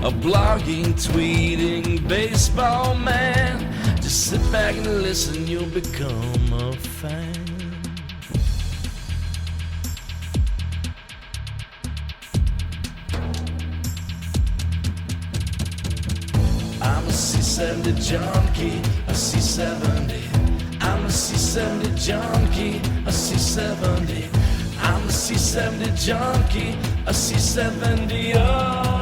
A blogging, tweeting, baseball man. Just sit back and listen, you'll become a fan. I'm a C70 junkie, a C70. I'm a C70 junkie, a C70. I'm a C70 junkie, a C70. Oh.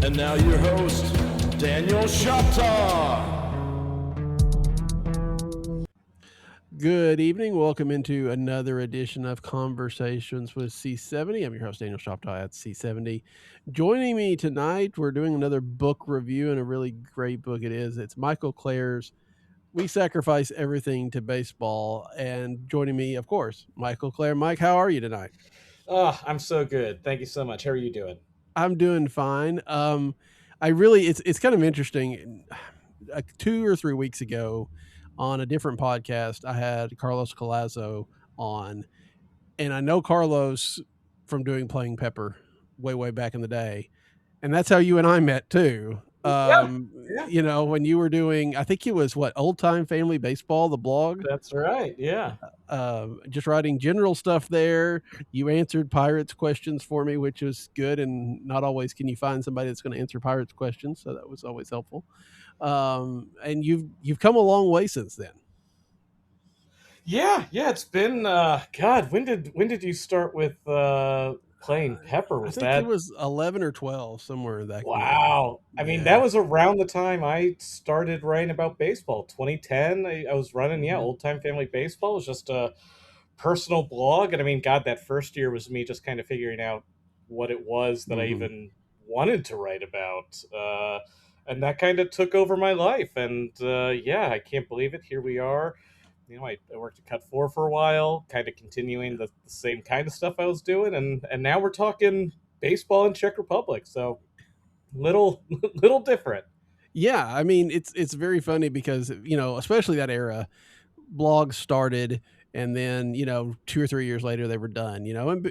And now your host, Daniel Shoptaw. Good evening. Welcome into another edition of Conversations with C70. I'm your host, Daniel Shoptaw at C70. Joining me tonight, we're doing another book review, and a really great book it is. It's Michael Clair's We Sacrifice Everything to Baseball. And joining me, of course, Michael Clair. Mike, how are you tonight? Oh, I'm so good. Thank you so much. How are you doing? I'm doing fine. It's kind of interesting. 2 or 3 weeks ago, on a different podcast, I had Carlos Collazo on, and I know Carlos from doing Playing Pepper way back in the day, and that's how you and I met too. Yeah. You know, when you were doing, I think it was Old Time Family Baseball, the blog. That's right. Yeah. Just writing general stuff there. You answered Pirates questions for me, which was good, and not always can you find somebody that's going to answer Pirates questions, so that was always helpful. And you've come a long way since then. Yeah. It's been God. When did you start with Playing Pepper? Was I think that it was 11 or 12, somewhere in that. wow? I mean, that was around the time I started writing about baseball. 2010. I was running Old Time Family Baseball. It was just a personal blog, and I mean, God, that first year was me just kind of figuring out what it was that I even wanted to write about. And that kind of took over my life. And yeah, I can't believe it. Here we are. You know, I worked at Cut 4 for a while, kind of continuing the same kind of stuff I was doing. And now we're talking baseball in Czech Republic. So little different. Yeah, I mean, it's very funny because, you know, especially that era, blogs started, and then, you know, 2 or 3 years later they were done, you know,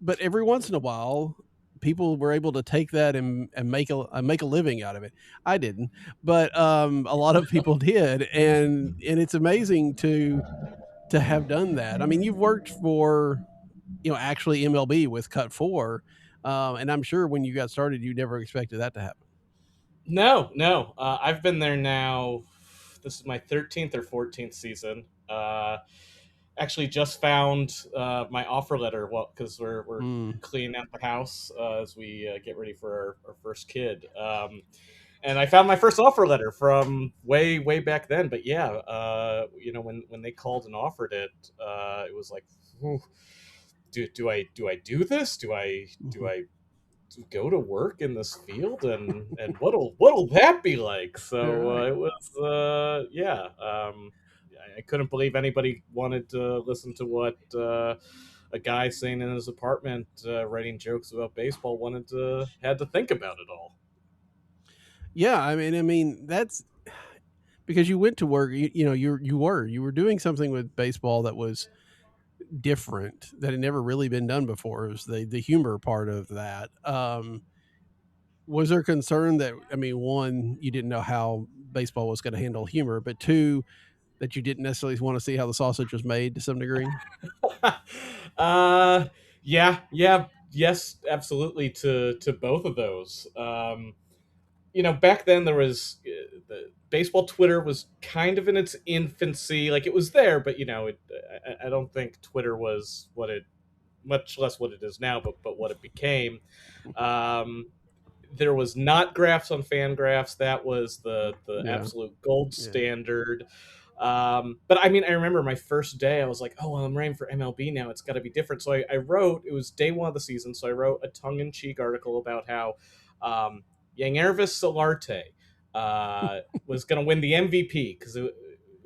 but every once in a while people were able to take that and make a living out of it. I didn't, but a lot of people did, and it's amazing to have done that. I mean, you've worked for, you know, actually MLB with Cut 4, and I'm sure when you got started, you never expected that to happen. No. I've been there now. This is my 13th or 14th season. Actually, just found my offer letter. Well, because we're cleaning out the house as we get ready for our first kid. And I found my first offer letter from way back then. But yeah, you know, when they called and offered it, it was like, do I do this? Do I go to work in this field, and what'll that be like? So it was yeah. I couldn't believe anybody wanted to listen to what a guy saying in his apartment writing jokes about baseball had to think about it all. Yeah, I mean that's because you went to work. You know, you were doing something with baseball that was different, that had never really been done before. It was the humor part of that. Was there concern that, I mean, one, you didn't know how baseball was going to handle humor, but two, that you didn't necessarily want to see how the sausage was made to some degree? Yes, absolutely to both of those. You know, back then there was the baseball Twitter was kind of in its infancy. Like, it was there, but you know, I don't think Twitter was much less what it is now, but what it became. There was not graphs on Fangraphs. That was the absolute gold standard. But I mean, I remember my first day, I was like, oh, well, I'm writing for MLB now. It's got to be different. So I wrote, it was day one of the season. So I wrote a tongue-in-cheek article about how Yangervis Solarte was going to win the MVP, because it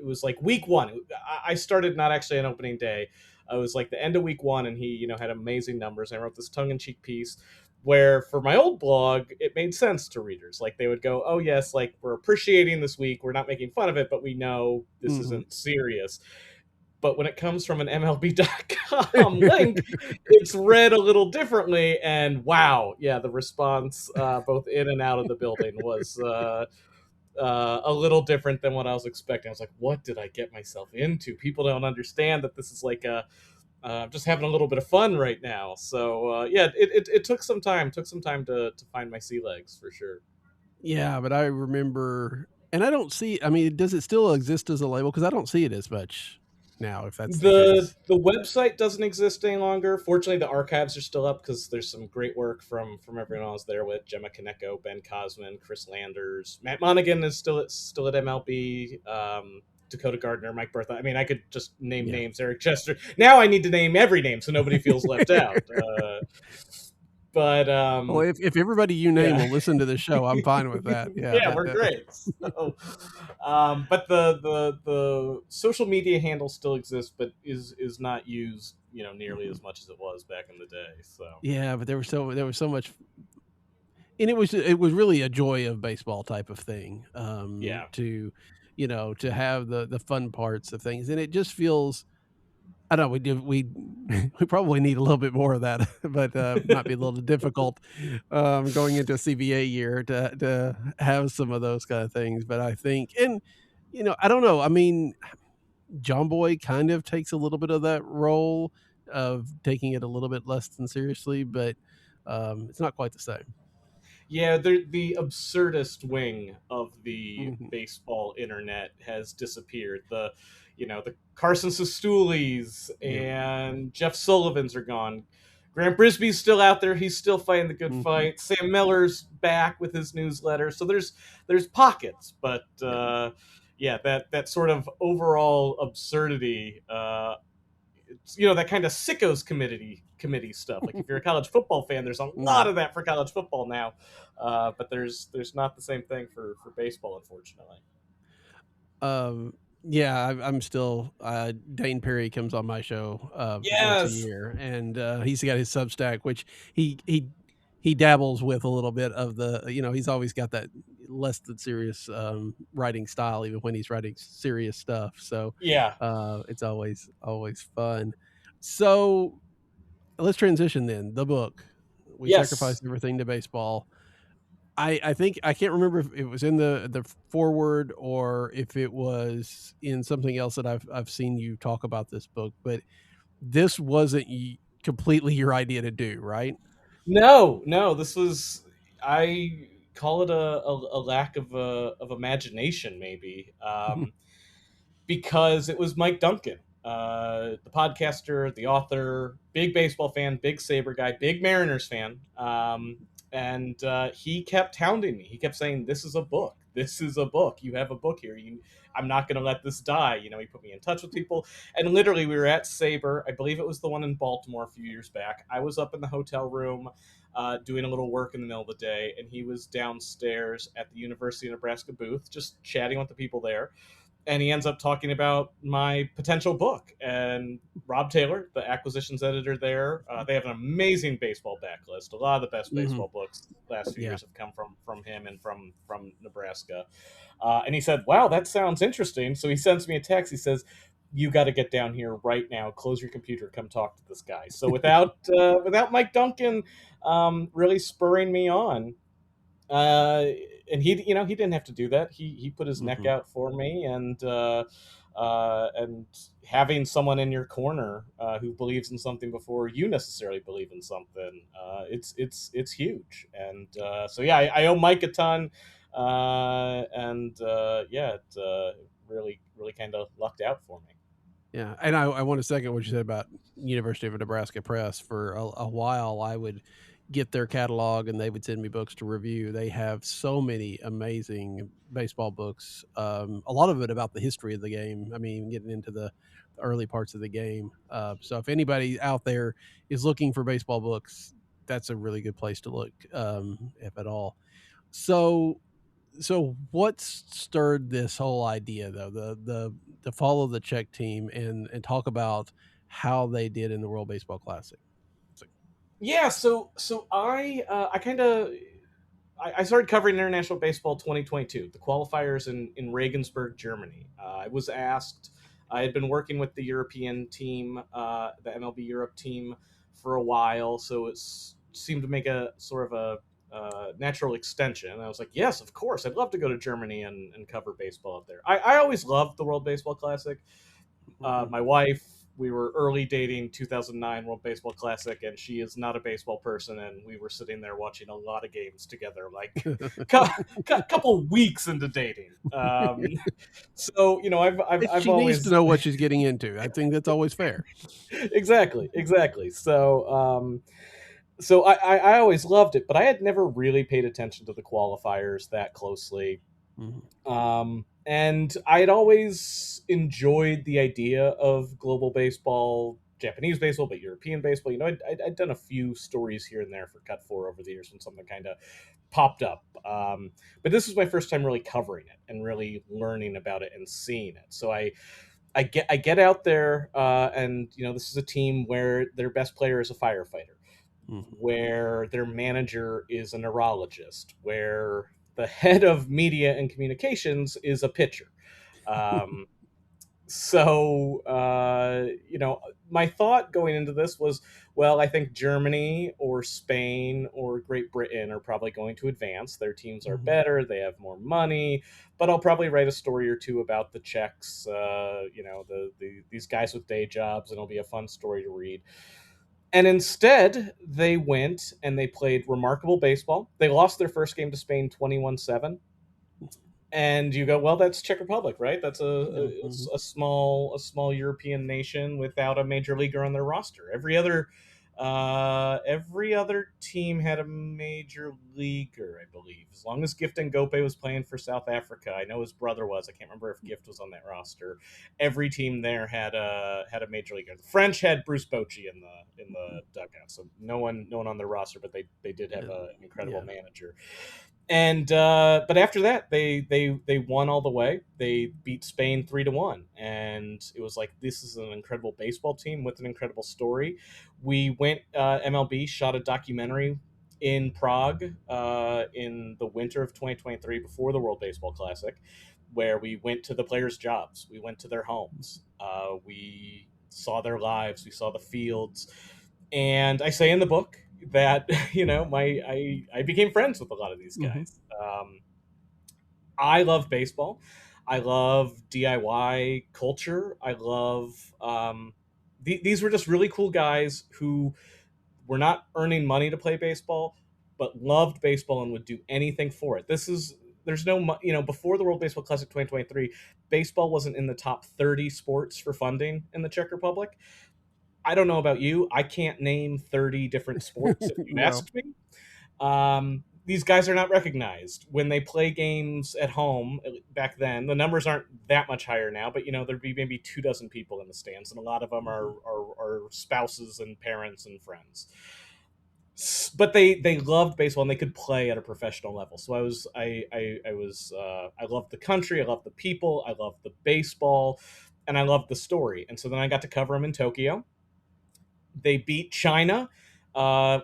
was like week one. I started not actually on opening day. It was like the end of week one, and he, you know, had amazing numbers. I wrote this tongue-in-cheek piece. Where for my old blog, it made sense to readers. Like they would go, "Oh yes, like we're appreciating this week. We're not making fun of it, but we know this Mhm. isn't serious." But when it comes from an MLB.com link, it's read a little differently. And wow, yeah, the response both in and out of the building was a little different than what I was expecting. I was like, what did I get myself into? People don't understand that this is like a just having a little bit of fun right now. So yeah, it took some time. Took some time to find my sea legs for sure. Yeah, but I remember, and I don't see. I mean, does it still exist as a label? Because I don't see it as much now. If that's the The case. the website doesn't exist any longer. Fortunately, the archives are still up because there's some great work from everyone I was there with: Gemma Kaneko, Ben Cosman, Chris Landers, Matt Monaghan is still at MLB. Dakota Gardner, Mike Bertha. I mean, I could just name Yeah. names. Eric Chester. Now I need to name every name so nobody feels left out. But Well, if everybody you name yeah. will listen to the show, I'm fine with that. Yeah, Yeah, we're great. So, but the social media handle still exists, but is not used, nearly Mhm. as much as it was back in the day. So Yeah, but there was so much, and it was really a joy of baseball type of thing. yeah, To have the fun parts of things, and it just feels. I don't know, we probably need a little bit more of that, but, might be a little difficult, going into a CBA year to have some of those kind of things, but I think, and, I don't know, I mean, John Boy kind of takes a little bit of that role of taking it a little bit less than seriously, but, it's not quite the same. yeah. The absurdist wing of the Mhm. baseball internet has disappeared. The Carson Sestulis Yeah. and Jeff Sullivans are gone. Grant Brisbee's still out there. He's still fighting the good Mhm. fight. Sam Miller's back with his newsletter. So there's pockets, but Yeah. yeah, that sort of overall absurdity. That kind of sickos committee stuff. Like if you're a college football fan, there's a lot Mhm. of that for college football now, but there's not the same thing for baseball, unfortunately. Um, yeah, I'm still Dane Perry comes on my show, once a Yes. year, and, he's got his Substack, which he he he dabbles with a little bit of he's always got that less than serious, writing style even when he's writing serious stuff, so, Yeah. it's always fun. So, let's transition then, the book. We Yes. sacrificed everything to baseball. I think I can't remember if it was in the foreword or if it was in something else that I've seen you talk about this book, but this wasn't completely your idea to do, right? No, no. This was I call it a lack of imagination, maybe. Because it was Mike Duncan, the podcaster, the author, big baseball fan, big Saber guy, big Mariners fan. And he kept hounding me. He kept saying, "This is a book. This is a book. You have a book here. I'm not going to let this die." He put me in touch with people, and literally, we were at Saber. I believe it was the one in Baltimore a few years back. I was up in the hotel room. Doing a little work in the middle of the day, and he was downstairs at the University of Nebraska booth, just chatting with the people there, and he ends up talking about my potential book. And Rob Taylor, the acquisitions editor there, they have an amazing baseball backlist. A lot of the best Mhm. baseball books last few Yeah. years have come from him and from Nebraska. And he said, "Wow, that sounds interesting." So he sends me a text. He says, "You got to get down here right now. Close your computer. Come talk to this guy." So without Mike Duncan really spurring me on, uh, and he didn't have to do that. He put his neck Mhm. out for me, and having someone in your corner who believes in something before you necessarily believe in something, it's huge. And so yeah, I owe Mike a ton, and yeah, it really kind of lucked out for me. Yeah, and I want to second what you said about University of Nebraska Press. For a while, I would get their catalog, and they would send me books to review. They have so many amazing baseball books. A lot of it about the history of the game. I mean, getting into the early parts of the game. So if anybody out there is looking for baseball books, that's a really good place to look, if at all. So what stirred this whole idea though? The to follow the Czech team and talk about how they did in the World Baseball Classic. Yeah, so I kind of I started covering international baseball 2022, the qualifiers in Regensburg, Germany. I was asked. I had been working with the European team, the MLB Europe team, for a while, so it seemed to make a sort of a natural extension. I was like, yes, of course, I'd love to go to Germany and cover baseball up there. I always loved the World Baseball Classic. Mhm. My wife, we were early dating 2009 World Baseball Classic, and she is not a baseball person, and we were sitting there watching a lot of games together, like couple weeks into dating. So I've She needs to always know what she's getting into. I think that's always fair. exactly. So I always loved it, but I had never really paid attention to the qualifiers that closely. Mhm. And I had always enjoyed the idea of global baseball, Japanese baseball, but European baseball. I'd done a few stories here and there for Cut 4 over the years when something kind of popped up. But this was my first time really covering it and really learning about it and seeing it. So I get out there, and this is a team where their best player is a firefighter, Mhm. where their manager is a neurologist, where the head of media and communications is a pitcher. Um, so my thought going into this was, well, I think Germany or Spain or Great Britain are probably going to advance. Their teams are Mhm. better, they have more money, but I'll probably write a story or two about the Czechs, these guys with day jobs, and it'll be a fun story to read. And instead, they went and they played remarkable baseball. They lost their first game to Spain 21-7. And you go, well, that's Czech Republic, right? That's Yeah. Mhm. a small European nation without a major leaguer on their roster. Every other team had a major leaguer, I believe. As long as Gift and Gope was playing for South Africa, I know his brother was. I can't remember if Gift was on that roster. Every team there had a major leaguer. The French had Bruce Bochy in the dugout, so no one on their roster, but they did have Yeah. an incredible Yeah. manager. And but after that, they won all the way. They beat Spain 3-1, and it was like, this is an incredible baseball team with an incredible story. We went, MLB shot a documentary in Prague, in the winter of 2023 before the World Baseball Classic, where we went to the players' jobs, we went to their homes, we saw their lives, we saw the fields, and I say in the book that I became friends with a lot of these Mhm. guys. I love baseball. I love DIY culture. I love these were just really cool guys who were not earning money to play baseball, but loved baseball and would do anything for it. There's no before the World Baseball Classic 2023, baseball wasn't in the top 30 sports for funding in the Czech Republic. I don't know about you. I can't name 30 different sports if you No. asked me. These guys are not recognized when they play games at home. Back then, the numbers aren't that much higher now, but there'd be maybe 2 dozen people in the stands, and a lot of them are Mhm. are, are spouses and parents and friends. But they loved baseball and they could play at a professional level. So I loved the country, I loved the people, I loved the baseball, and I loved the story. And so then I got to cover them in Tokyo. They beat China,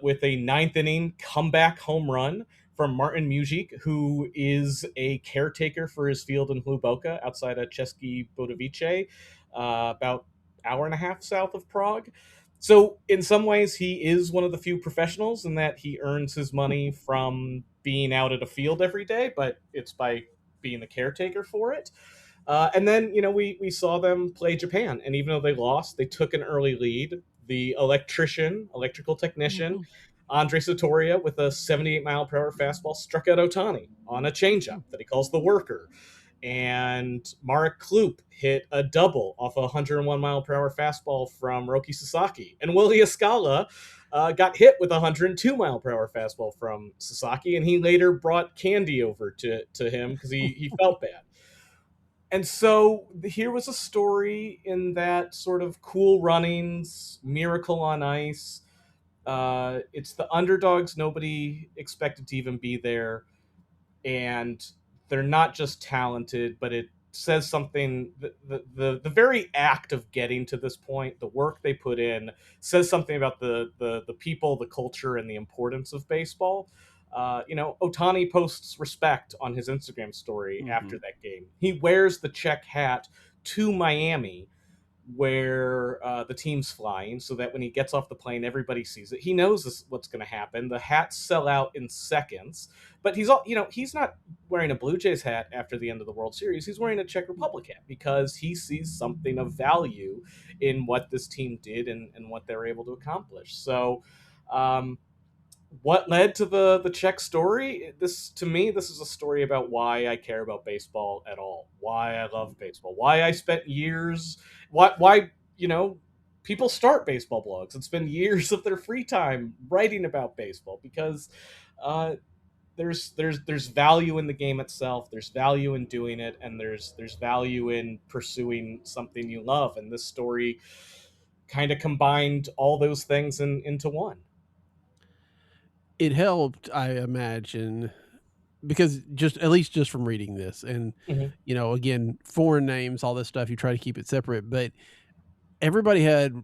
with a ninth inning comeback home run from Martin Mujic, who is a caretaker for his field in Hluboka outside of České Budějovice, about hour and a half south of Prague. So in some ways, he is one of the few professionals in that he earns his money from being out at a field every day, but it's by being the caretaker for it. And then we saw them play Japan, and even though they lost, they took an early lead. The electrical technician, Mhm. Andre Sotoria, with a 78-mile-per-hour fastball, struck out Otani on a changeup that he calls the worker. And Marek Kloop hit a double off a 101-mile-per-hour fastball from Roki Sasaki. And Willie Escala got hit with a 102-mile-per-hour fastball from Sasaki, and he later brought candy over to him because he felt bad. And so here was a story in that sort of Cool Runnings, Miracle on Ice. It's the underdogs nobody expected to even be there, and they're not just talented, but says something. The very act of getting to this point, the work they put in, says something about the people, the culture, and the importance of baseball. Otani posts respect on his Instagram story Hmm. after that game. He wears the Czech hat to Miami, where the team's flying, so that when he gets off the plane, everybody sees it. He knows what's going to happen. The hats sell out in seconds, but he's not wearing a Blue Jays hat after the end of the World Series. He's wearing a Czech Republic hat because he sees something of value in what this team did and what they were able to accomplish. So, what led to the Czech story? This, to me, this is a story about why I care about baseball at all, why I love baseball, why I spent years, why people start baseball blogs and spend years of their free time writing about baseball, because uh, there's value in the game itself, there's value in doing it, and there's value in pursuing something you love, and this story kind of combined all those things into one. It helped, I imagine, because just at least just from reading this, and Mhm. again, foreign names, all this stuff, you try to keep it separate, but everybody had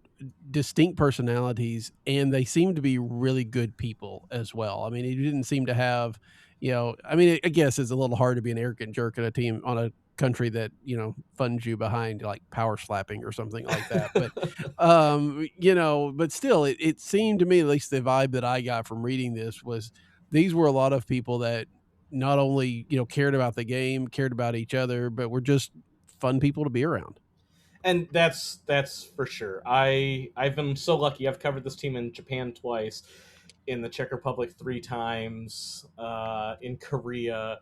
distinct personalities, and they seemed to be really good people as well. I mean, he didn't seem to have, I mean, I guess it's a little hard to be an arrogant jerk at a team on a country that funds you behind like power slapping or something like that. But but still, it seemed to me, at least the vibe that I got from reading this was these were a lot of people that not only cared about the game, cared about each other, but were just fun people to be around. And that's for sure. I've been so lucky. I've covered this team in Japan twice, in the Czech Republic three times, in Korea.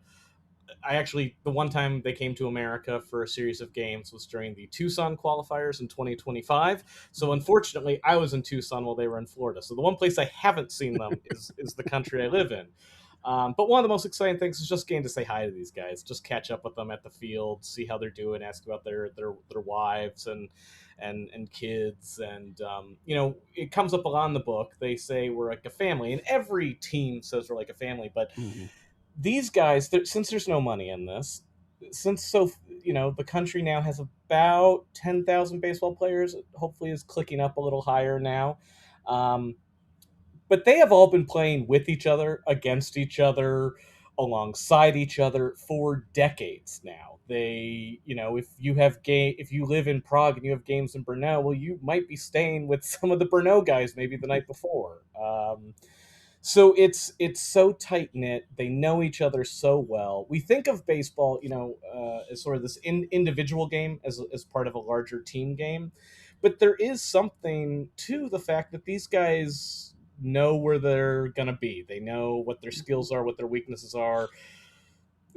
I actually, the one time they came to America for a series of games was during the Tucson qualifiers in 2025. So unfortunately, I was in Tucson while they were in Florida. So the one place I haven't seen them is the country I live in. But one of the most exciting things is just getting to say hi to these guys, just catch up with them at the field, see how they're doing, ask about their wives and kids, and it comes up a lot in the book. They say we're like a family, and every team says we're like a family, but Mhm. these guys, since there's no money in this, since the country now has about 10,000 baseball players, hopefully is clicking up a little higher now. Um, but they have all been playing with each other, against each other, alongside each other for decades now. If you live in Prague and you have games in Brno, well, you might be staying with some of the Brno guys maybe the night before. So it's so tight knit. They know each other so well. We think of baseball, as sort of this individual game, as part of a larger team game, but there is something to the fact that these guys know where they're gonna be. They know what their skills are, what their weaknesses are,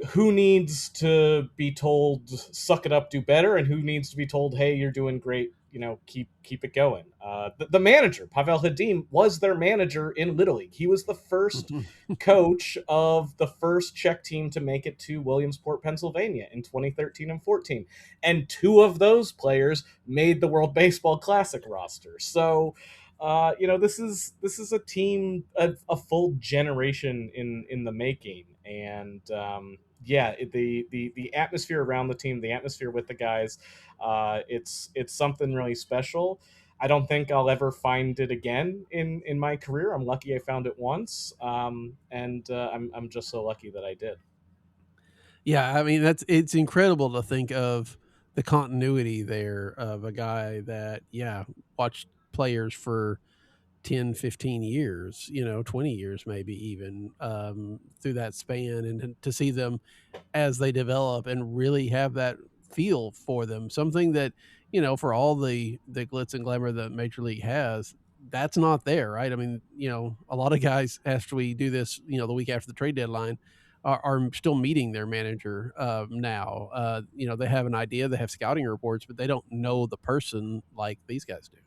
who needs to be told suck it up, do better, and who needs to be told, hey, you're doing great, keep it going. The manager, Pavel Hadim, was their manager in Little League. He was the first Mhm. coach of the first Czech team to make it to Williamsport, Pennsylvania in 2013 and 14, and two of those players made the World Baseball Classic roster. So this is a team, a full generation in the making, and yeah, the atmosphere around the team, the atmosphere with the guys, it's something really special. I don't think I'll ever find it again in my career. I'm lucky I found it once, and I'm just so lucky that I did. Yeah, I mean it's incredible to think of the continuity there of a guy that watched players for 10, 15 years, 20 years maybe even through that span, and to see them as they develop and really have that feel for them, something that for all the glitz and glamour that major league has, that's not there, right? I mean, a lot of guys, after we do this, the week after the trade deadline, are still meeting their manager now. They have an idea, they have scouting reports, but they don't know the person like these guys do.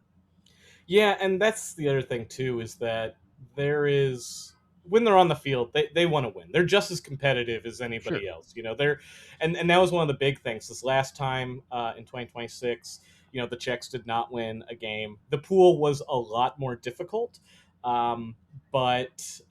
Yeah, and that's the other thing too, is that there is, when they're on the field, they want to win. They're just as competitive as Sure. anybody else. They're and that was one of the big things this last time, in 2026. The Czechs did not win a game. The pool was a lot more difficult, um, but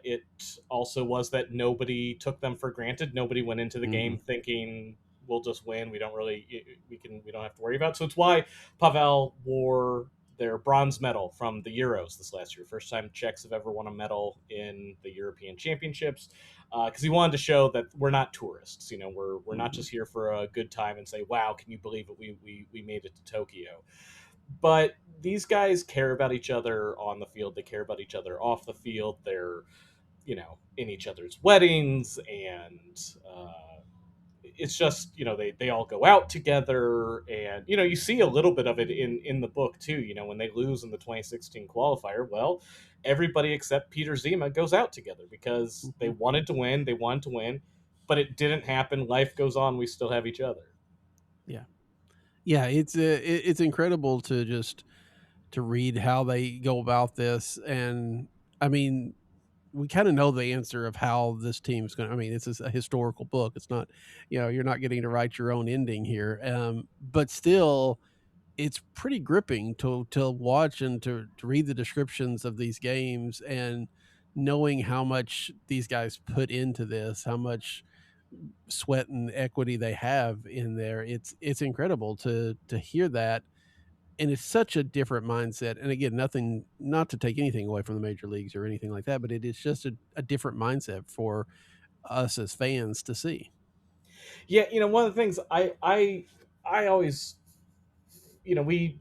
it also was that nobody took them for granted. Nobody went into the Hmm. game thinking we'll just win. We don't have to worry about it. So it's why Pavel wore their bronze medal from the Euros this last year. First time Czechs have ever won a medal in the European Championships, because he wanted to show that we're not tourists. We're not just here for a good time and say, "Wow, can you believe it? We made it to Tokyo." But these guys care about each other on the field. They care about each other off the field. They're in each other's weddings, and it's just they all go out together, and you see a little bit of it in the book too. When they lose in the 2016 qualifier, well, everybody except Peter Zima goes out together because they Mhm. wanted to win, but it didn't happen. Life goes on. We still have each other. Yeah. Yeah, it's incredible to just to read how they go about this, and I mean, we kind of know the answer of how this team's going to. I mean, this is a historical book. It's not, you're not getting to write your own ending here. But still, it's pretty gripping to watch and to read the descriptions of these games and knowing how much these guys put into this, how much sweat and equity they have in there. It's incredible to hear that, and it's such a different mindset. And again, nothing, not to take anything away from the major leagues or anything like that, but it is just a different mindset for us as fans to see. Yeah, one of the things I always, we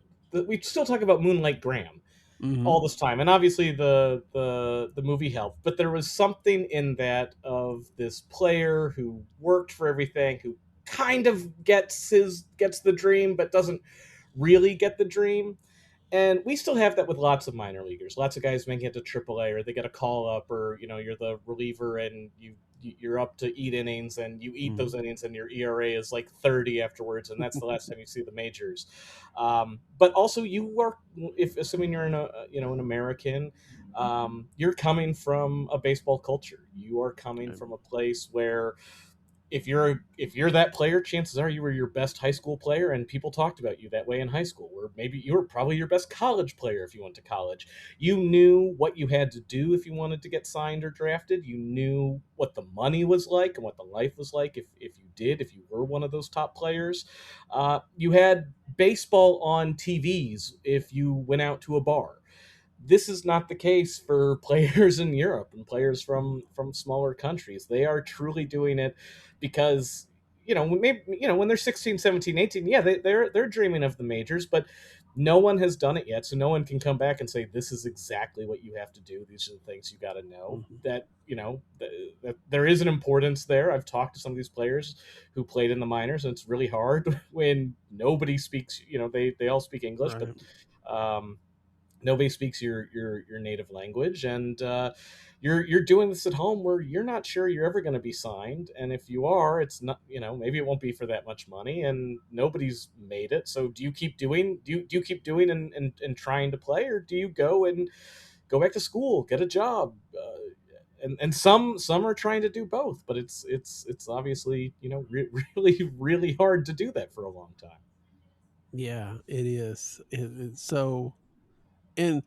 still talk about Moonlight Graham Hmm. all this time, and obviously the movie helped, but there was something in that of this player who worked for everything, who kind of gets the dream but doesn't really get the dream. And we still have that with lots of minor leaguers. Lots of guys making it to AAA, or they get a call up, or you're the reliever and you're up to eat innings, and you eat Hmm. those innings, and your ERA is like 30 afterwards, and that's the last time you see the majors. But also, you work, if assuming you're an American, you're coming from a baseball culture. You are coming from a place where if you're that player, chances are you were your best high school player, and people talked about you that way in high school. Or maybe you were probably your best college player if you went to college. You knew what you had to do if you wanted to get signed or drafted. You knew what the money was like and what the life was like if you were one of those top players. You had baseball on TVs if you went out to a bar. This is not the case for players in Europe and players from smaller countries. They are truly doing it because maybe when they're 16, 17, 18, yeah, they're dreaming of the majors, but no one has done it yet, so no one can come back and say this is exactly what you have to do. These are the things you got to know. Hmm. That that there is an importance there. I've talked to some of these players who played in the minors, and it's really hard when nobody speaks. They all speak English, but Right. um, nobody speaks your native language, and you're doing this at home where you're not sure you're ever going to be signed, and if you are, it's not, maybe it won't be for that much money, and nobody's made it. So do you keep doing and trying to play, or do you go back to school, get a job? And some are trying to do both, but it's obviously really really hard to do that for a long time. Yeah, it is. It's so, and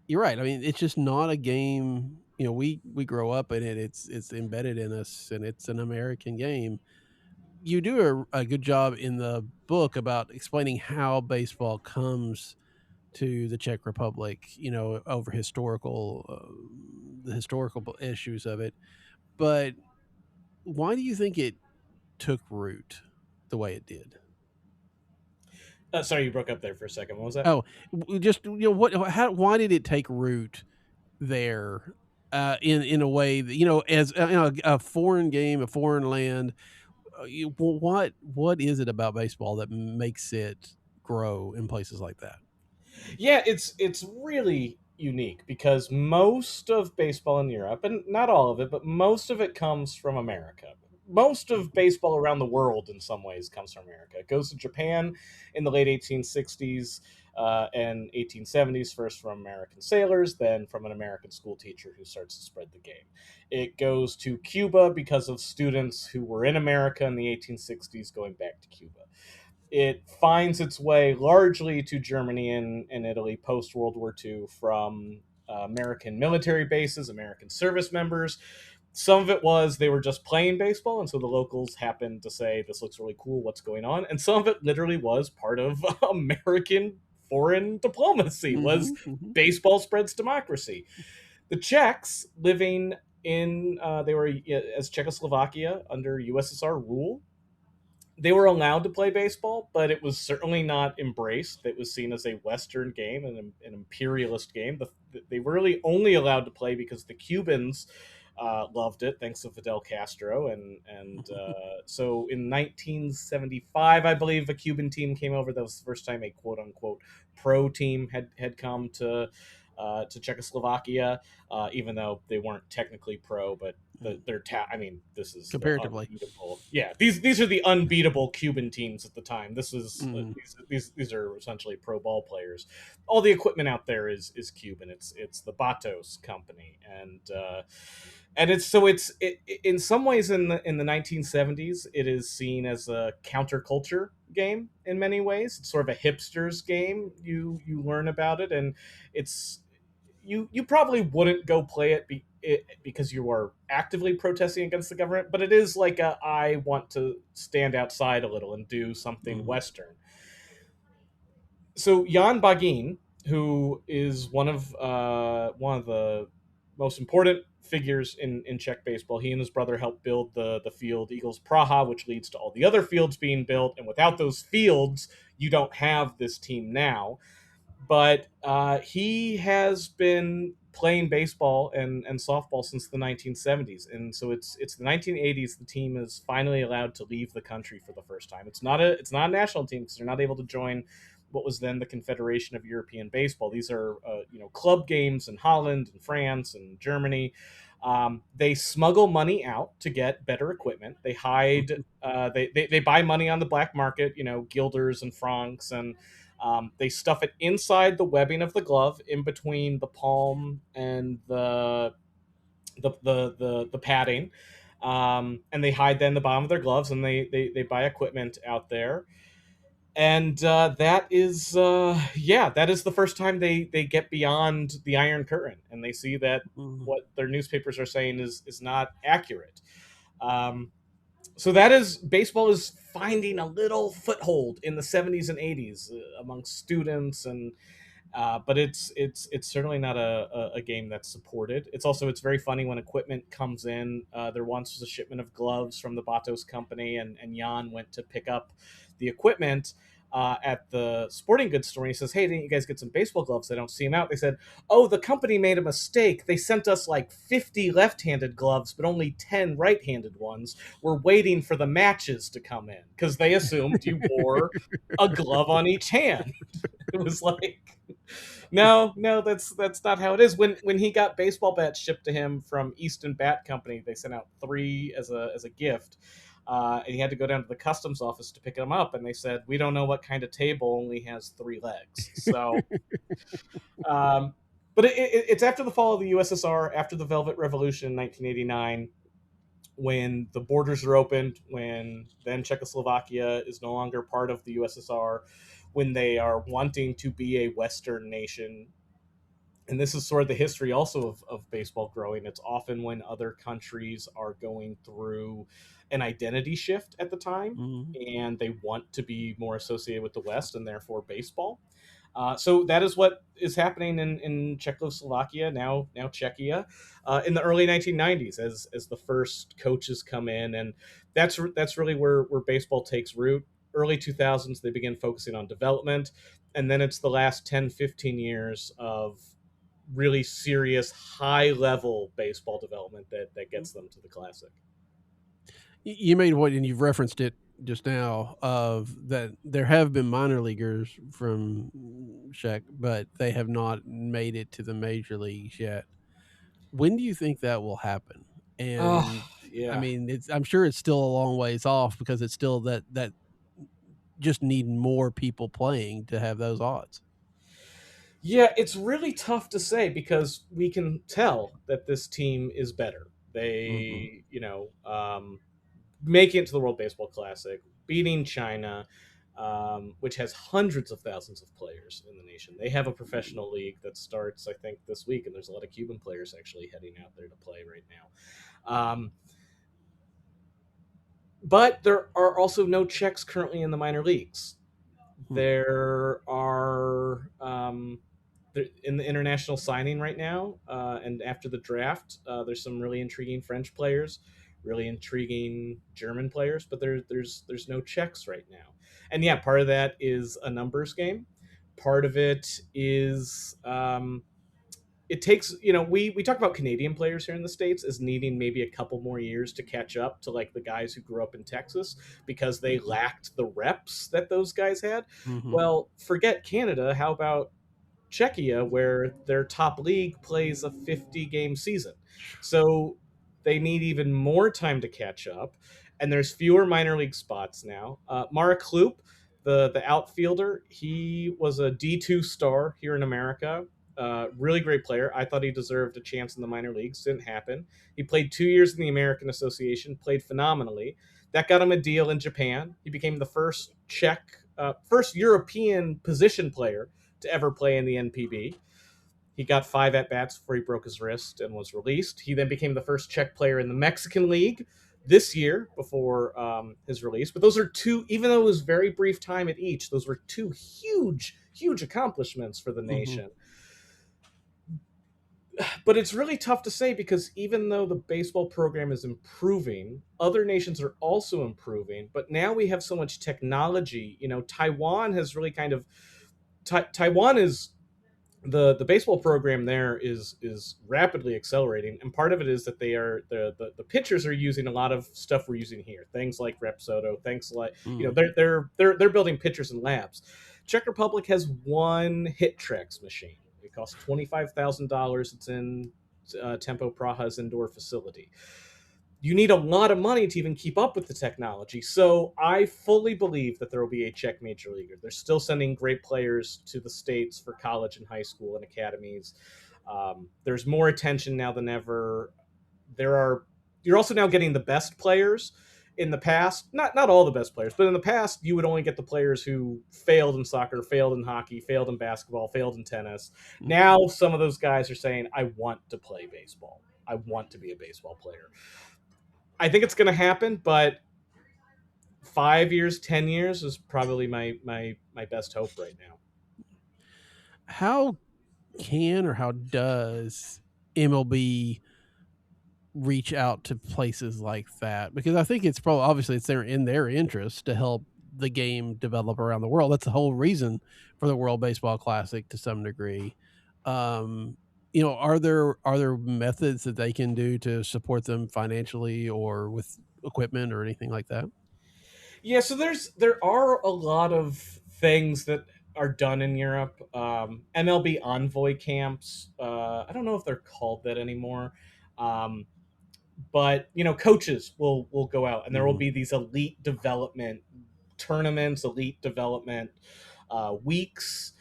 you're right. I mean, it's just not a game. We grow up in it. It's embedded in us, and it's an American game. You do a good job in the book about explaining how baseball comes to the Czech Republic. Over the historical issues of it. But why do you think it took root the way it did? Sorry, you broke up there for a second. What was that? Oh, just why did it take root there, in a way that, as a foreign game, a foreign land. What is it about baseball that makes it grow in places like that? Yeah, it's really unique because most of baseball in Europe, and not all of it, but most of it comes from America. Most of Mhm. baseball around the world, in some ways, comes from America. It goes to Japan in the late 1860s and 1870s, first from American sailors, then from an American school teacher who starts to spread the game. It goes to Cuba because of students who were in America in the 1860s going back to Cuba. It finds its way largely to Germany and Italy post World War II from American military bases, American service members. some of it was they were just playing baseball, and so the locals happened to say, "This looks really cool. What's going on?" And some of it literally was part of American foreign diplomacy. Was Hmm. baseball spreads democracy. The Czechs living in they were as Czechoslovakia under USSR rule, they were allowed to play baseball, but it was certainly not embraced. It was seen as a Western game and an imperialist game. They were really only allowed to play because the Cubans loved it, thanks to Fidel Castro. And so in 1975, I believe, a Cuban team came over. That was the first time a quote unquote pro team had come to Czechoslovakia, even though they weren't technically pro, but I mean, this is the Comparatively. unbeatable. Yeah, these are the unbeatable Cuban teams at the time. This is Mm. these are essentially pro ball players. All the equipment out there is Cuban. It's the Batos company, and in some ways in the 1970s it is seen as a counterculture game in many ways. It's sort of a hipsters game. You learn about it, and it's you probably wouldn't go play it because you are actively protesting against the government, but it is like I want to stand outside a little and do something Mm. Western. So Jan Bagin, who is one of the most important figures in Czech baseball, he and his brother helped build the field Eagles Praha, which leads to all the other fields being built. And without those fields, you don't have this team now. But he has been playing baseball and softball since the 1970s, and so it's the 1980s. The team is finally allowed to leave the country for the first time. It's not a national team because they're not able to join what was then the Confederation of European Baseball. These are club games in Holland and France and Germany. They smuggle money out to get better equipment. They hide. They buy money on the black market. Guilders and francs, and they stuff it inside the webbing of the glove, in between the palm and the padding, and they hide then the bottom of their gloves, and they buy equipment out there. And that is that is the first time they get beyond the Iron Curtain, and they see that Mm. what their newspapers are saying is not accurate. Um, so that is baseball is finding a little foothold in the 70s and 80s amongst students, and but it's certainly not a game that's supported. It's very funny when equipment comes in. There once was a shipment of gloves from the Batos company, and Jan went to pick up the equipment at the sporting goods store. And he says, "Hey, didn't you guys get some baseball gloves? I don't see them out." They said, "Oh, the company made a mistake. They sent us like 50 left-handed gloves, but only 10 right-handed ones. We're waiting for the matches to come in because they assumed you wore a glove on each hand." It was like, no, that's not how it is. When he got baseball bats shipped to him from Easton Bat Company, they sent out 3 as a gift. And he had to go down to the customs office to pick them up, and they said, "We don't know what kind of table only has 3 legs." So, um, but it's after the fall of the USSR, after the Velvet Revolution in 1989, when the borders are opened, when then Czechoslovakia is no longer part of the USSR, when they are wanting to be a Western nation. And this is sort of the history also of baseball growing. It's often when other countries are going through an identity shift at the time, Mm. and they want to be more associated with the West and therefore baseball. So that is what is happening in Czechoslovakia now Czechia in the early 1990s as the first coaches come in, and that's really where baseball takes root. Early 2000s they begin focusing on development, and then it's the last 10-15 years of really serious high level baseball development that gets them to the classic. You made what, and you've referenced it just now, of that there have been minor leaguers from Czech, but they have not made it to the major leagues yet. When do you think that will happen? Oh, And I yeah. mean, I'm sure it's still a long ways off because it's still that just need more people playing to have those odds. Yeah, it's really tough to say because we can tell that this team is better. Hmm. They, making it to the World Baseball Classic, beating China, which has hundreds of thousands of players in the nation. They have a professional league that starts, I think, this week, and there's a lot of Cuban players actually heading out there to play right now. Um, but there are also no Czechs currently in the minor leagues. Hmm. There are in the international signing right now, and after the draft, there's some really intriguing French players, really intriguing German players, but there's no Czechs right now. And yeah, part of that is a numbers game. Part of it is it takes, we talk about Canadian players here in the States as needing maybe a couple more years to catch up to like the guys who grew up in Texas because they lacked the reps that those guys had. Mm-hmm. Well, forget Canada. How about Czechia, where their top league plays a 50 game season? So they need even more time to catch up, and there's fewer minor league spots now. Marek Kloop, the outfielder, he was a D2 star here in America. Really great player. I thought he deserved a chance in the minor leagues. Didn't happen. He played 2 years in the American Association, played phenomenally. That got him a deal in Japan. He became the first European position player to ever play in the NPB. He got 5 at-bats before he broke his wrist and was released. He then became the first Czech player in the Mexican League this year before his release. But those are two, even though it was very brief time at each, those were two huge, huge accomplishments for the nation. But it's really tough to say because even though the baseball program is improving, other nations are also improving. But now we have so much technology. Taiwan has really kind of Taiwan is the baseball program there is rapidly accelerating, and part of it is that they are the pitchers are using a lot of stuff we're using here, things like Repsodo, things like they're building pitchers in labs. Czech Republic has one HitTrex machine. It costs $25,000. It's in Tempo Praha's indoor facility. You need a lot of money to even keep up with the technology. So I fully believe that there will be a Czech major leaguer. They're still sending great players to the States for college and high school and academies. There's more attention now than ever. You're also now getting the best players. In the past, not all the best players, but in the past, you would only get the players who failed in soccer, failed in hockey, failed in basketball, failed in tennis. Now some of those guys are saying, I want to play baseball. I want to be a baseball player. I think it's going to happen, but 5 years, 10 years is probably my best hope right now. How can or how does MLB reach out to places like that? Because I think it's probably obviously it's in their interest to help the game develop around the world. That's the whole reason for the World Baseball Classic to some degree. Are there methods that they can do to support them financially or with equipment or anything like that? Yeah, so there are a lot of things that are done in Europe. MLB envoy camps. I don't know if they're called that anymore. But coaches will go out, and there will be these elite development tournaments, elite development weeks,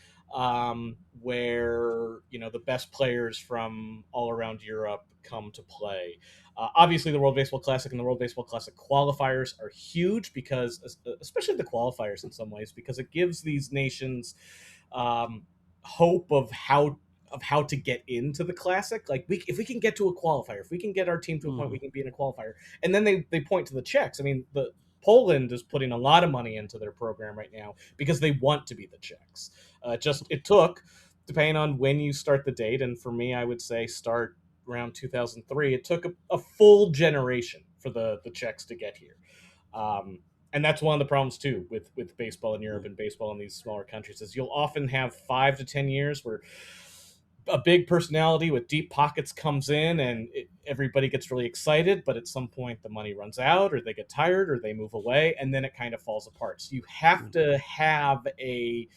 where the best players from all around Europe come to play. Obviously, the World Baseball Classic and the World Baseball Classic qualifiers are huge because, especially the qualifiers in some ways, because it gives these nations hope of how to get into the Classic. Like, if we can get to a qualifier, if we can get our team to a point we can be in a qualifier, and then they point to the Czechs. I mean, Poland is putting a lot of money into their program right now because they want to be the Czechs. It took, depending on when you start the date, and for me, I would say start around 2003. It took a full generation for the Czechs to get here. And that's one of the problems too with baseball in Europe and baseball in these smaller countries is you'll often have 5 to 10 years where a big personality with deep pockets comes in and everybody gets really excited, but at some point the money runs out or they get tired or they move away, and then it kind of falls apart. So you have to have a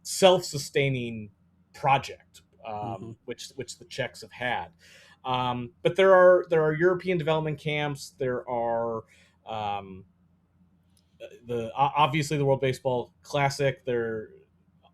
self-sustaining project, which the Czechs have had. But there are European development camps. There are obviously the World Baseball Classic.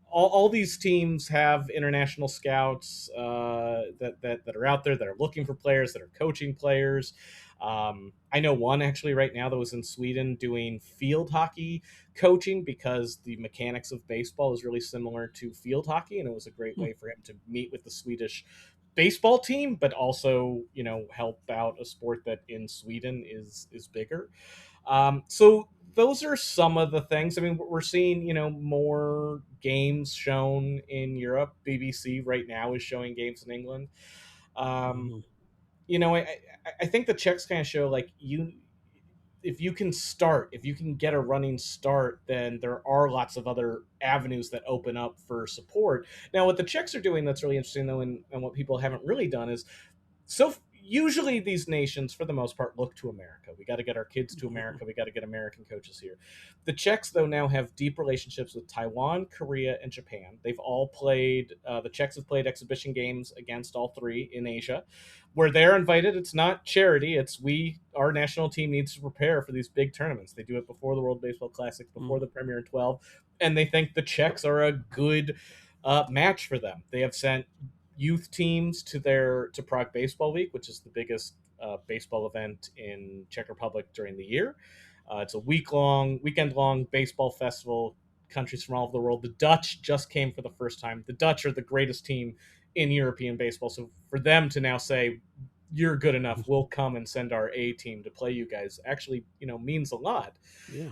All these teams have international scouts that are out there that are looking for players, that are coaching players. I know one actually right now that was in Sweden doing field hockey coaching because the mechanics of baseball is really similar to field hockey, and it was a great way for him to meet with the Swedish baseball team, but also help out a sport that in Sweden is bigger. So those are some of the things. I mean, we're seeing more games shown in Europe. BBC right now is showing games in England. Um, Hmm. I think the Czechs kind of show like if you can start, if you can get a running start, then there are lots of other avenues that open up for support. Now, what the Czechs are doing that's really interesting, though, and what people haven't really done is so usually these nations for the most part look to America. We got to get our kids to America. We got to get American coaches here. The Czechs though now have deep relationships with Taiwan, Korea, and Japan. They've all played the Czechs have played exhibition games against all three in Asia where they're invited. It's not charity. It's our national team needs to prepare for these big tournaments. They do it before the World Baseball Classic, before the Premier 12, and they think the Czechs are a good match for them. They have sent youth teams to Prague Baseball Week, which is the biggest baseball event in Czech Republic during the year. It's a weekend long baseball festival. Countries from all over the world. The Dutch just came for the first time. The Dutch are the greatest team in European baseball. So for them to now say, you're good enough, we'll come and send our A team to play you guys, actually, means a lot. Yeah.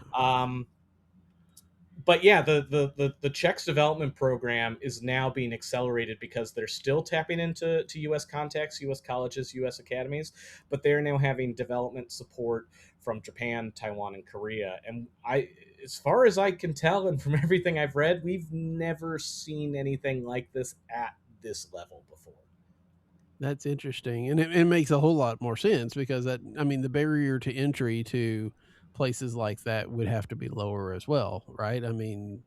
But yeah, the Czechs development program is now being accelerated because they're still tapping into U.S. contacts, U.S. colleges, U.S. academies, but they're now having development support from Japan, Taiwan, and Korea. And as far as I can tell, and from everything I've read, we've never seen anything like this at this level before. That's interesting, and it makes a whole lot more sense because the barrier to entry to places like that would have to be lower as well, right? I mean,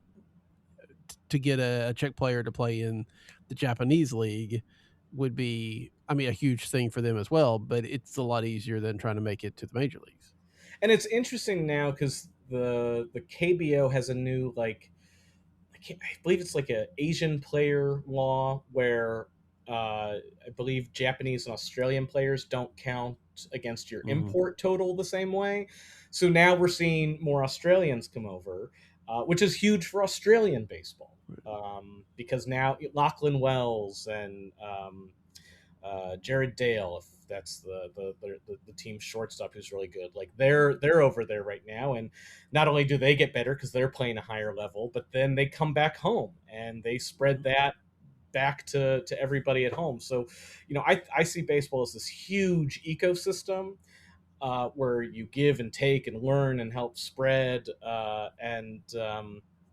to get a Czech player to play in the Japanese league would be, a huge thing for them as well, but it's a lot easier than trying to make it to the major leagues. And it's interesting now because the KBO has a new I believe it's like a Asian player law where I believe Japanese and Australian players don't count against your Mhm. import total the same way. So now we're seeing more Australians come over, which is huge for Australian baseball because now Lachlan Wells and Jared Dale, if that's the team shortstop who's really good. Like they're over there right now, and not only do they get better because they're playing a higher level, but then they come back home and they spread that back to everybody at home. So, I see baseball as this huge ecosystem where you give and take and learn and help spread. And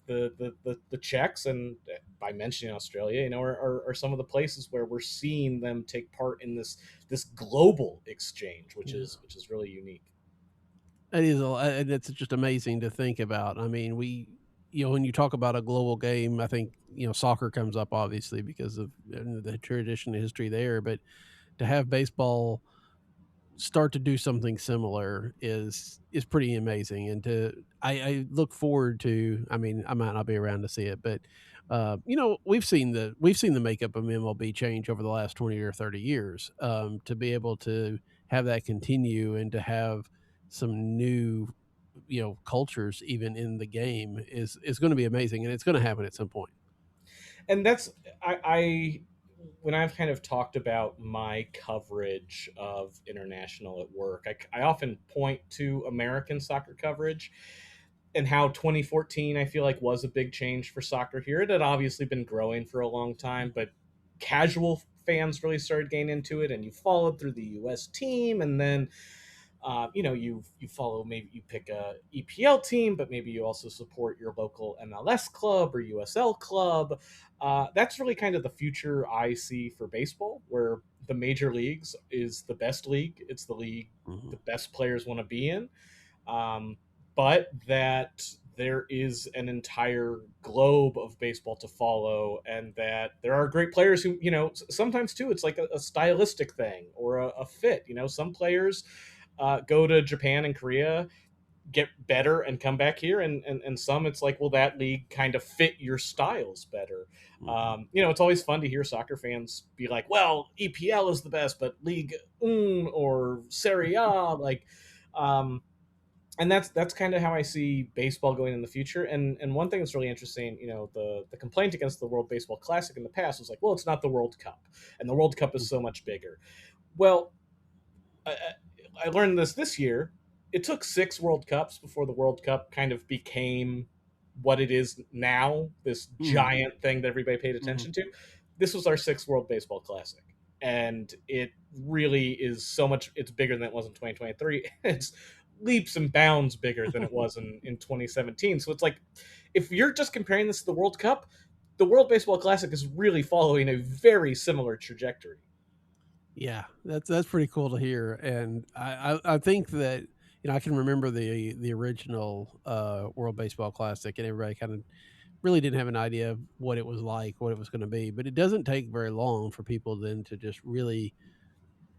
the Czechs, and by mentioning Australia, are some of the places where we're seeing them take part in this global exchange, which Yeah. is really unique. It is, and it's just amazing to think about. I mean, when you talk about a global game, I think soccer comes up obviously because of the tradition and history there, but to have baseball start to do something similar is pretty amazing, and I look forward to. I mean, I might not be around to see it, but we've seen the makeup of MLB change over the last 20 or 30 years. To be able to have that continue and to have some new cultures even in the game is going to be amazing, and it's going to happen at some point. And that's I when I've kind of talked about my coverage of international at work, I often point to American soccer coverage and how 2014 I feel like was a big change for soccer here. It had obviously been growing for a long time, but casual fans really started getting into it, and you followed through the U.S. team, and then you follow, maybe you pick a EPL team, but maybe you also support your local MLS club or USL club. That's really kind of the future I see for baseball, where the major leagues is the best league. It's the league Mhm. the best players want to be in, um, but that there is an entire globe of baseball to follow, and that there are great players who, sometimes too, it's like a stylistic thing or a fit. Some players go to Japan and Korea, get better, and come back here, and some it's like, well, that league kind of fit your styles better. Mhm. It's always fun to hear soccer fans be like, well, EPL is the best, but League or Serie A, like, um, and that's kind of how I see baseball going in the future. And one thing that's really interesting, the complaint against the World Baseball Classic in the past was like, well, it's not the World Cup, and the World Cup is so much bigger. Well, I, I learned this year. It took 6 World Cups before the World Cup kind of became what it is now, this Mm, giant thing that everybody paid mhm. attention to. This was our 6th World Baseball Classic. And it really is so much, it's bigger than it was in 2023. It's leaps and bounds bigger than it was in 2017. So it's like, if you're just comparing this to the World Cup, the World Baseball Classic is really following a very similar trajectory. Yeah, that's pretty cool to hear, and I think that I can remember the original World Baseball Classic, and everybody kind of really didn't have an idea of what it was like, what it was going to be. But it doesn't take very long for people then to just really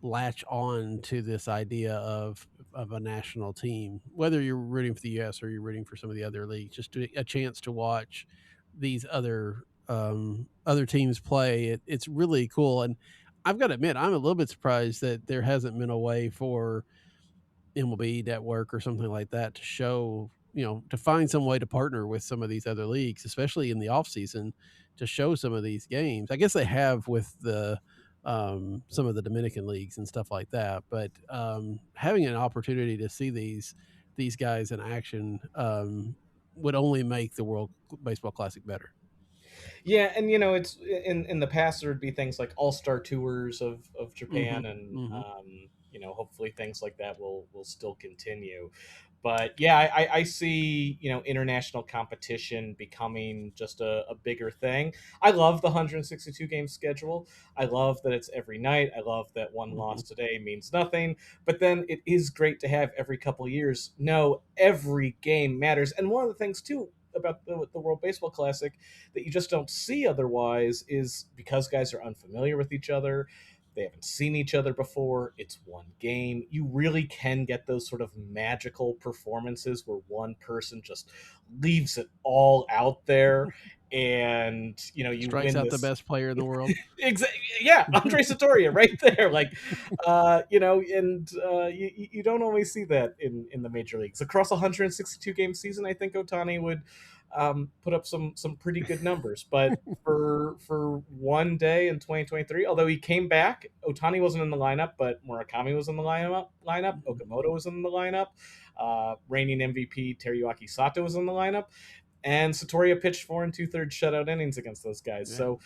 latch on to this idea of a national team, whether you're rooting for the U.S. or you're rooting for some of the other leagues. Just a chance to watch these other teams play. It's really cool, and I've got to admit, I'm a little bit surprised that there hasn't been a way for MLB Network or something like that to show, to find some way to partner with some of these other leagues, especially in the off season, to show some of these games. I guess they have with the some of the Dominican leagues and stuff like that, but having an opportunity to see these guys in action would only make the World Baseball Classic better. Yeah, and it's in the past there would be things like all-star tours of Hmm. Japan, and Hmm. hopefully things like that will still continue. But yeah, I see international competition becoming just a bigger thing. I love the 162 game schedule. I love that it's every night. I love that one Hmm. loss today means nothing. But then it is great to have every couple of years. No, every game matters. And one of the things too about the World Baseball Classic that you just don't see otherwise is because guys are unfamiliar with each other. They haven't seen each other before. It's one game. You really can get those sort of magical performances where one person just leaves it all out there, and you Strikes win out the this. best player in the world. Exactly. Yeah, Andre Satoria, right there. Like, and you don't always see that in the major leagues across a 162 game season. I think Otani would put up some pretty good numbers, but for one day in 2023, although he came back, Otani wasn't in the lineup, but Murakami was in the lineup. Okamoto was in the lineup. Reigning MVP Teriyuki Sato was in the lineup, and Satoria pitched 4 2/3 shutout innings against those guys. Yeah. So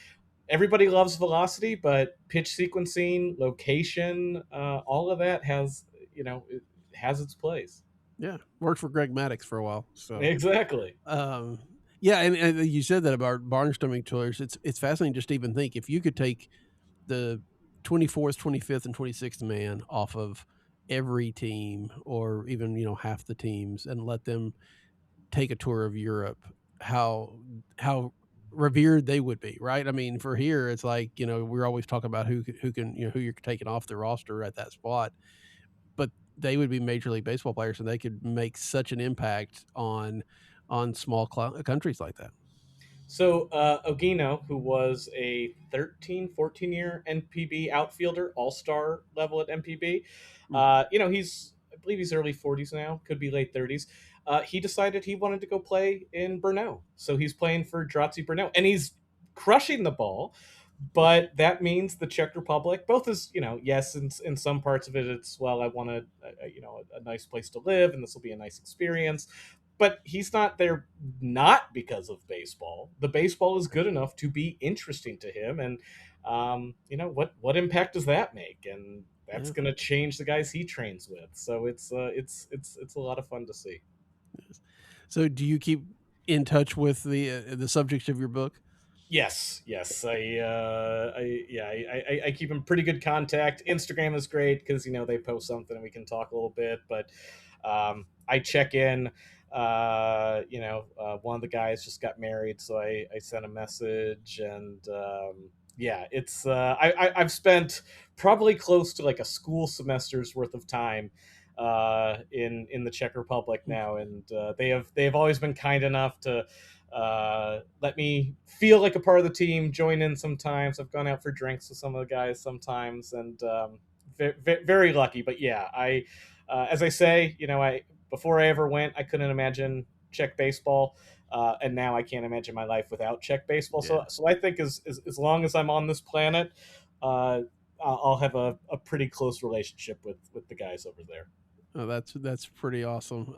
everybody loves velocity, but pitch sequencing, location, all of that it has its place. Yeah, worked for Greg Maddux for a while. So, Exactly. um, yeah, and you said that about barnstorming tours. It's fascinating just to even think if you could take the 24th, 25th, and 26th man off of every team, or even half the teams, and let them take a tour of Europe, how revered they would be, right? I mean, for here, it's like we're always talking about who can who you're taking off the roster at that spot, but they would be Major League Baseball players, and they could make such an impact on small countries like that. So Ogino, who was a 13, 14-year NPB outfielder, all-star level at NPB, Mm. I believe he's early 40s now, could be late 30s. He decided he wanted to go play in Brno. So he's playing for Drazi Brno, and he's crushing the ball. But that means the Czech Republic, both as yes, in some parts of it, it's well, I want a nice place to live, and this will be a nice experience. But he's not there not because of baseball. The baseball is good enough to be interesting to him, and what impact does that make? And that's Yeah. going to change the guys he trains with. So it's a lot of fun to see. So, do you keep in touch with the subjects of your book? Yes, yes. I keep in pretty good contact. Instagram is great because they post something and we can talk a little bit. But I check in. One of the guys just got married, so I sent a message, and yeah, it's I've spent probably close to like a school semester's worth of time in the Czech Republic now, and they have always been kind enough to let me feel like a part of the team, join in sometimes. I've gone out for drinks with some of the guys sometimes, and very lucky. But yeah, as I say, before I ever went, I couldn't imagine Czech baseball, and now I can't imagine my life without Czech baseball. Yeah. So I think as long as I'm on this planet, uh, I'll have a pretty close relationship with the guys over there. Oh, that's pretty awesome.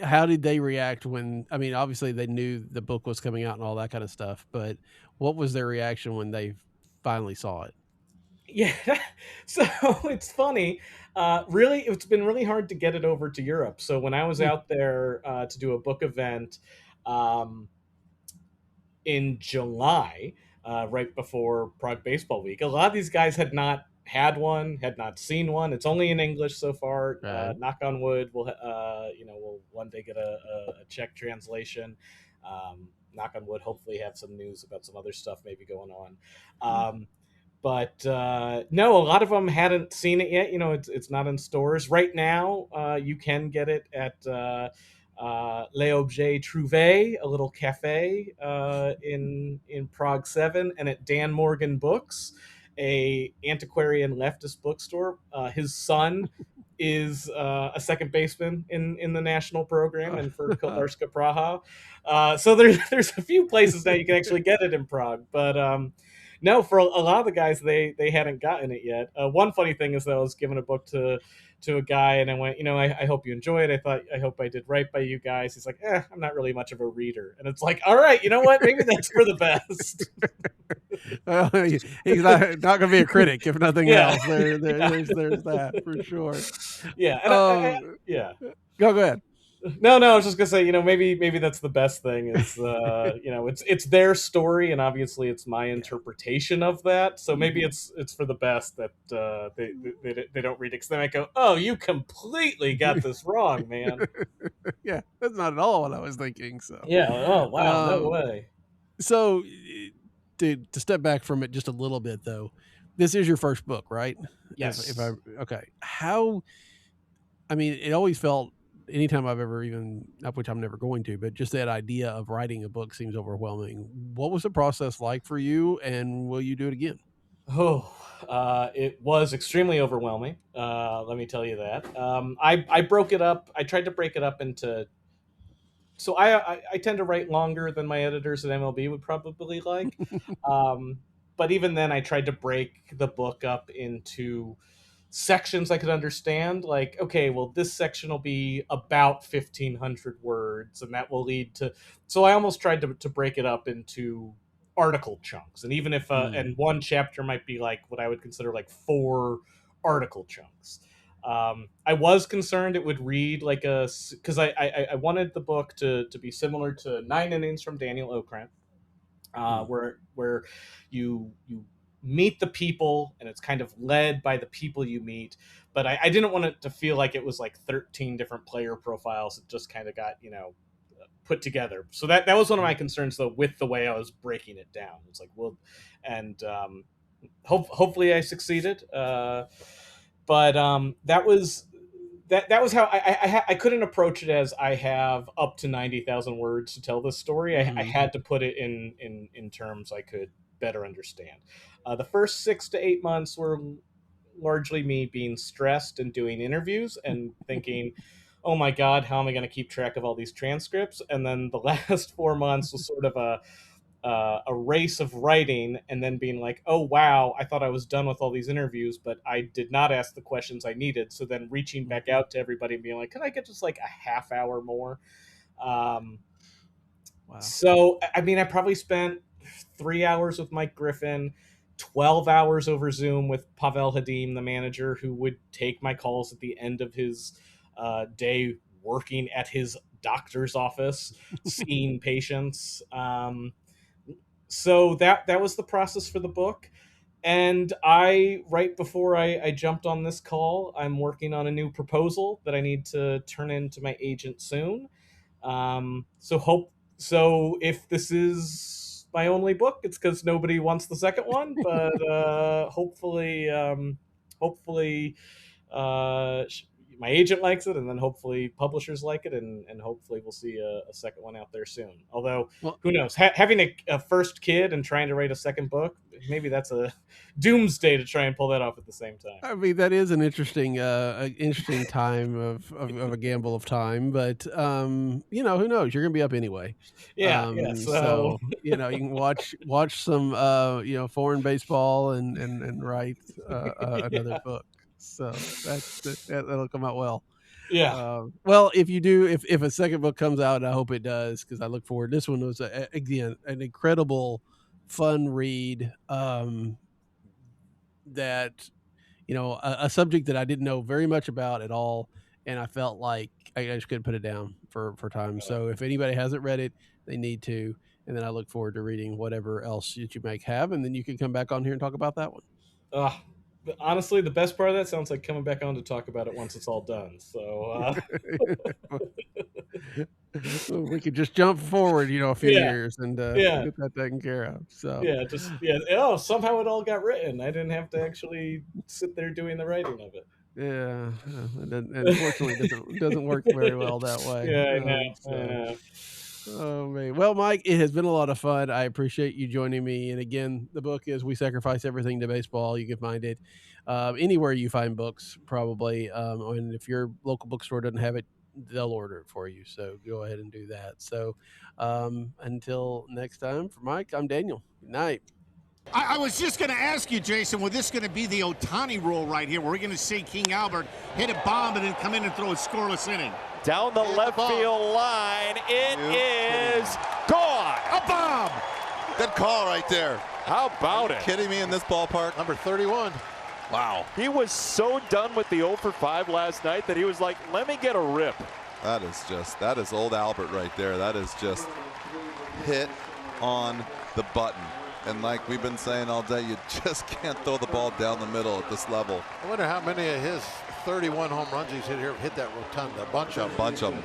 How did they react when? I mean, obviously they knew the book was coming out and all that kind of stuff, but what was their reaction when they finally saw it? Yeah, so it's funny. Really, it's been really hard to get it over to Europe. So when I was Hmm. out there to do a book event, um, in July, right before Prague Baseball Week. A lot of these guys had not had one, had not seen one. It's only in English so far. Right. Knock on wood, we'll one day get a Czech translation. Knock on wood, hopefully have some news about some other stuff maybe going on. But no, a lot of them hadn't seen it yet. It's not in stores right now. You can get it at Les Objets Trouvés, a little cafe in Prague 7, and at Dan Morgan Books, a antiquarian leftist bookstore. His son is a second baseman in the national program and for Kolarska Praha. So there's a few places now you can actually get it in Prague, but no, for a lot of the guys, they hadn't gotten it yet. One funny thing is that I was giving a book to a guy, and I went, I hope you enjoy it. I hope I did right by you guys. He's like, I'm not really much of a reader, and it's like, all right, you know what? Maybe that's for the best. Well, he's not going to be a critic, if nothing Yeah, else. yeah, There's that for sure. yeah, and yeah. Go ahead. No, I was just gonna say, maybe that's the best thing is, it's their story, and obviously it's my interpretation of that. So maybe it's for the best that they don't read it, because they might go, "Oh, you completely got this wrong, man." Yeah, that's not at all what I was thinking. So, Yeah. Oh, wow. No um, way. so to step back from it just a little bit, though, this is your first book, right? If I Yes. okay, how? I mean, it always felt anytime I've ever even, which I'm never going to, but just that idea of writing a book seems overwhelming. What was the process like for you, and will you do it again? Oh, it was extremely overwhelming. Let me tell you that. I broke it up. I tried to break it up into. So I tend to write longer than my editors at MLB would probably like. Um, but even then, I tried to break the book up into sections I could understand. Like, okay, well, this section will be about 1,500 words, and that will lead to. So I almost tried to break it up into article chunks, and even if Mm. and one chapter might be like what I would consider like 4 article chunks. I was concerned it would read like because I wanted the book to be similar to 9 Innings from Daniel Okrent, Mm. where you meet the people and it's kind of led by the people you meet. But I didn't want it to feel like it was like 13 different player profiles. It just kind of got put together. So that was one of my concerns though with the way I was breaking it down. It's like, well, and hopefully I succeeded. But that was how I couldn't approach it as I have up to 90,000 words to tell this story. I Mhm. had to put it in terms I could better understand. The first 6 to 8 months were largely me being stressed and doing interviews and thinking, oh my God, how am I going to keep track of all these transcripts? And then the last 4 months was sort of a race of writing, and then being like, oh wow, I thought I was done with all these interviews, but I did not ask the questions I needed. So then reaching back Mhm. out to everybody and being like, could I get just like a half hour more? Um, Wow. so I mean, I probably spent 3 hours with Mike Griffin, 12 hours over Zoom with Pavel Hadim, the manager, who would take my calls at the end of his day working at his doctor's office, seeing patients. So that was the process for the book. And right before I jumped on this call, I'm working on a new proposal that I need to turn in to my agent soon. So if this is my only book, it's because nobody wants the second one. But hopefully, uh, my agent likes it, and then hopefully publishers like it, and hopefully we'll see a second one out there soon. Although, Well, who knows? Having a first kid and trying to write a second book, maybe that's a doomsday to try and pull that off at the same time. I mean, that is an interesting time of a gamble of time, but you know, who knows? You're gonna be up anyway. Yeah. So you know, you can watch some you know, foreign baseball and write another book. So that'll come out well. Yeah. Well, if you do, if a second book comes out, and I hope it does, because I look forward. This one was again an incredible, fun read. That, you know, a subject that I didn't know very much about at all, and I felt like I just couldn't put it down for time. So if anybody hasn't read it, they need to. And then I look forward to reading whatever else that you might have, and then you can come back on here and talk about that one. Honestly, the best part of that sounds like coming back on to talk about it once it's all done. So we could just jump forward, you know, a few years and Yeah. get that taken care of. So oh, somehow it all got written. I didn't have to actually sit there doing the writing of it. yeah, and unfortunately, it doesn't work very well that way. Yeah, I know. So, oh man. Well, Mike, it has been a lot of fun. I appreciate you joining me. And again, the book is "We Sacrifice Everything to Baseball." You can find it anywhere you find books, probably. And if your local bookstore doesn't have it, they'll order it for you. So go ahead and do that. So until next time, for Mike, I'm Daniel. Good night. I was just going to ask you, Jason, was this going to be the Ohtani rule right here, where we're going to see King Albert hit a bomb and then come in and throw a scoreless inning? Down the left field line, it is gone. A bomb! Good call right there. How about it? Kidding me in this ballpark? Number 31. Wow. He was so done with the 0 for 5 last night that he was like, let me get a rip. That is old Albert right there. That is just hit on the button. And like we've been saying all day, you just can't throw the ball down the middle at this level. I wonder how many of his 31 home runs he's hit here hit that rotunda. A bunch of them.